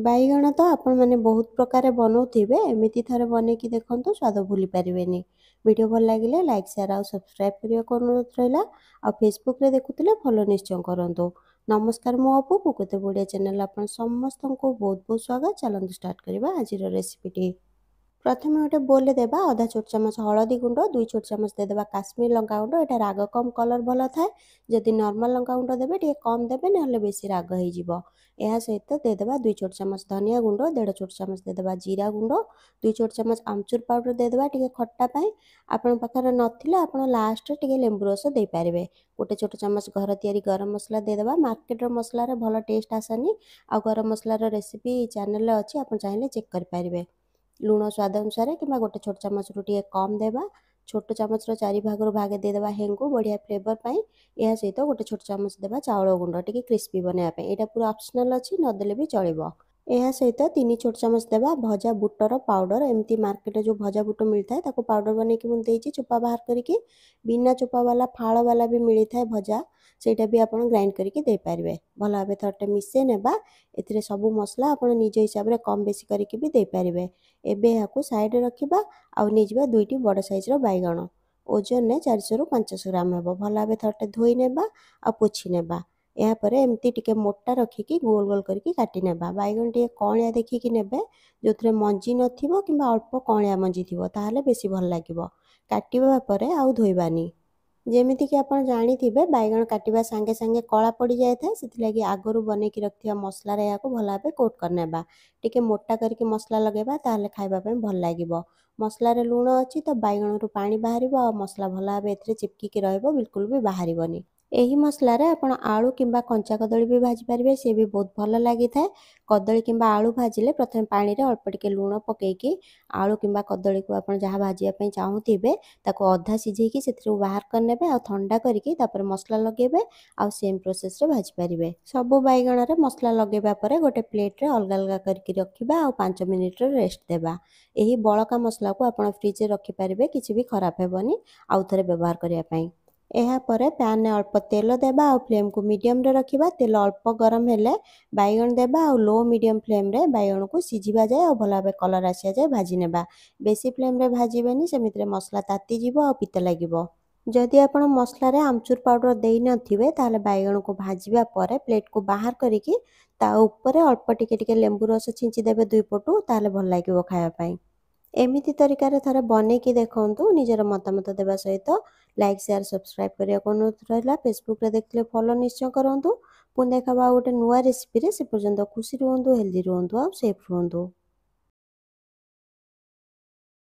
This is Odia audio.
ବାଇଗଣ ତ ଆପଣମାନେ ବହୁତ ପ୍ରକାର ବନଉଥିବେ, ଏମିତି ଥରେ ବନେଇକି ଦେଖନ୍ତୁ, ସ୍ୱାଦ ଭୁଲି ପାରିବେନି। ଭିଡ଼ିଓ ଭଲ ଲାଗିଲେ ଲାଇକ୍, ସେୟାର ଆଉ ସବସ୍କ୍ରାଇବ୍ କରିବାକୁ ଅନୁରୋଧ ରହିଲା। ଆଉ ଫେସବୁକରେ ଦେଖୁଥିଲେ ଫଲୋ ନିଶ୍ଚୟ କରନ୍ତୁ। ନମସ୍କାର, ମୁଁ ଅପୁ, କେତେ ବଢ଼ିଆ ଚ୍ୟାନେଲ ଆପଣ ସମସ୍ତଙ୍କୁ ବହୁତ ବହୁତ ସ୍ୱାଗତ। ଚାଲନ୍ତୁ ଷ୍ଟାର୍ଟ କରିବା ଆଜିର ରେସିପିଟି। प्रथम गोटे बोल देवा अधा छोट चमच हलदी गुंड, 2 छोट चमच देदेबा काश्मीर लंका गुंड। एटा राग कम कलर भल थाए। जदि नॉर्मल लंका गुंड देबे टिके कम देबे, नहले बेसी राग होई जिवो। एहा सहित देदेबा 2 छोट चमच धनिया गुंड, 1.5 छोट चमच देदेबा जीरा गुंड, 2 छोट चमच आमचूर पाउडर देदेबा टिके खट्टा पाई। आपण पाखरे नथिले आपण लास्ट टिके लेंबू रस देई पारिबे। 1 छोट चमच घर तयारी गरम मसला देदेबा। मार्केट रो मसला रे भल टेस्ट आसनी। आ गरम मसला रो रेसिपी चैनल रे अछि, आपण चाहिले चेक कर पारिबे। लुण स्वाद अनुसार कि 1 छोट चमच रु टिके कम देबा। छोट चमच रो 4 भाग रु भागे देदेबा हेंगु बढ़िया फ्लेवर पाई। या सहित 1 छोट चमच देबा चावल गुंड टिके क्रिस्पी बनाया पाई। एटा पूरा ऑप्शनल अछि, न देले भी चलिबो। ଏହା ସହିତ 3 ଛୋଟ ଚାମଚ ଦେବା ଭଜା ବୁଟର ପାଉଡର। ଏମିତି ମାର୍କେଟରେ ଯେଉଁ ଭଜା ବୁଟ ମିଳିଥାଏ ତାକୁ ପାଉଡର ବନେଇକି ମୁଁ ଦେଇଛି ଚୋପା ବାହାର କରିକି। ବିନା ଚୋପା ବାଲା ଫାଳ ବାଲା ବି ମିଳିଥାଏ ଭଜା, ସେଇଟା ବି ଆପଣ ଗ୍ରାଇଣ୍ଡ କରିକି ଦେଇପାରିବେ। ଭଲ ଭାବେ ଥରଟେ ମିଶାଇ ନେବା। ଏଥିରେ ସବୁ ମସଲା ଆପଣ ନିଜ ହିସାବରେ କମ୍ ବେଶୀ କରିକି ବି ଦେଇପାରିବେ। ଏବେ ଏହାକୁ ସାଇଡ଼ରେ ରଖିବା। ଆଉ ନେଇଯିବା 2ଟି ବଡ଼ ସାଇଜର ବାଇଗଣ। ଓଜନରେ 400 ରୁ 500 ଗ୍ରାମ ହେବ। ଭଲ ଭାବେ ଥରଟେ ଧୋଇ ନେବା ଆଉ ପୋଛି ନେବା। ଏହାପରେ ଏମିତି ଟିକେ ମୋଟା ରଖିକି ଗୋଲ ଗୋଲ କରିକି କାଟି ନେବା। ବାଇଗଣ ଟିକେ କଅଁଳିଆ ଦେଖିକି ନେବେ, ଯେଉଁଥିରେ ମଞ୍ଜି ନଥିବ କିମ୍ବା ଅଳ୍ପ କଅଁଳିଆ ମଞ୍ଜି ଥିବ, ତାହେଲେ ବେଶୀ ଭଲ ଲାଗିବ। କାଟିବା ପରେ ଆଉ ଧୋଇବାନି। ଯେମିତିକି ଆପଣ ଜାଣିଥିବେ ବାଇଗଣ କାଟିବା ସାଙ୍ଗେ ସାଙ୍ଗେ କଳା ପଡ଼ିଯାଇଥାଏ, ସେଥିଲାଗି ଆଗରୁ ବନେଇକି ରଖିଥିବା ମସଲାରେ ଏହାକୁ ଭଲ ଭାବେ କୋଟ୍ କରିନେବା। ଟିକେ ମୋଟା କରିକି ମସଲା ଲଗାଇବା, ତାହେଲେ ଖାଇବା ପାଇଁ ଭଲ ଲାଗିବ। ମସଲାରେ ଲୁଣ ଅଛି ତ ବାଇଗଣରୁ ପାଣି ବାହାରିବ ଆଉ ମସଲା ଭଲ ଭାବେ ଏଥିରେ ଚିପକିକି ରହିବ, ବିଲକୁଲ ବି ବାହାରିବନି। ଏହି ମସଲାରେ ଆପଣ ଆଳୁ କିମ୍ବା କଞ୍ଚା କଦଳୀ ବି ଭାଜି ପାରିବେ, ସେ ବି ବହୁତ ଭଲ ଲାଗିଥାଏ। କଦଳୀ କିମ୍ବା ଆଳୁ ଭାଜିଲେ ପ୍ରଥମେ ପାଣିରେ ଅଳ୍ପ ଟିକେ ଲୁଣ ପକେଇକି ଆଳୁ କିମ୍ବା କଦଳୀକୁ ଆପଣ ଯାହା ଭାଜିବା ପାଇଁ ଚାହୁଁଥିବେ ତାକୁ ଅଧା ସିଝେଇକି ସେଥିରୁ ବାହାର କରିନେବେ ଆଉ ଥଣ୍ଡା କରିକି ତାପରେ ମସଲା ଲଗାଇବେ ଆଉ ସେମ୍ ପ୍ରୋସେସରେ ଭାଜି ପାରିବେ। ସବୁ ବାଇଗଣରେ ମସଲା ଲଗାଇବା ପରେ ଗୋଟେ ପ୍ଲେଟ୍ରେ ଅଲଗା ଅଲଗା କରିକି ରଖିବା ଆଉ 5 ମିନିଟ୍ର ରେଷ୍ଟ ଦେବା। ଏହି ବଳକା ମସଲାକୁ ଆପଣ ଫ୍ରିଜରେ ରଖିପାରିବେ, କିଛି ବି ଖରାପ ହେବନି ଆଉ ଥରେ ବ୍ୟବହାର କରିବା ପାଇଁ। ଏହାପରେ ପ୍ୟାନ୍ରେ ଅଳ୍ପ ତେଲ ଦେବା ଆଉ ଫ୍ଲେମ୍କୁ ମିଡ଼ିୟମରେ ରଖିବା। ତେଲ ଅଳ୍ପ ଗରମ ହେଲେ ବାଇଗଣ ଦେବା ଆଉ ଲୋ ମିଡ଼ିୟମ ଫ୍ଲେମ୍ରେ ବାଇଗଣକୁ ସିଝିବା ଯାଏ ଆଉ ଭଲ ଭାବେ କଲର୍ ଆସିବା ଯାଏ ଭାଜି ନେବା। ବେଶୀ ଫ୍ଲେମ୍ରେ ଭାଜିବେନି, ସେମିତିରେ ମସଲା ତାତିଯିବ ଆଉ ପିତା ଲାଗିବ। ଯଦି ଆପଣ ମସଲାରେ ଆମଚୁର ପାଉଡର ଦେଇନଥିବେ, ତାହେଲେ ବାଇଗଣକୁ ଭାଜିବା ପରେ ପ୍ଲେଟ୍କୁ ବାହାର କରିକି ତା ଉପରେ ଅଳ୍ପ ଟିକେ ଟିକେ ଲେମ୍ବୁ ରସ ଛିଞ୍ଚି ଦେବେ 2 ପଟୁ, ତାହେଲେ ଭଲ ଲାଗିବ ଖାଇବା ପାଇଁ। ଏମିତି ତରିକାରେ ଥରେ ବନେଇକି ଦେଖନ୍ତୁ। ନିଜର ମତାମତ ଦେବା ସହିତ ଲାଇକ୍, ସେୟାର, ସବସ୍କ୍ରାଇବ୍ କରିବାକୁ ଅନୁରୋଧ ରହିଲା। ଫେସବୁକରେ ଦେଖିଲେ ଫଲୋ ନିଶ୍ଚୟ କରନ୍ତୁ। ପୁଣି ଦେଖାବା ଆଉ ଗୋଟେ ନୂଆ ରେସିପିରେ। ସେ ପର୍ଯ୍ୟନ୍ତ ଖୁସି ରୁହନ୍ତୁ, ହେଲ୍ଦି ରୁହନ୍ତୁ ଆଉ ସେଫ୍ ରୁହନ୍ତୁ।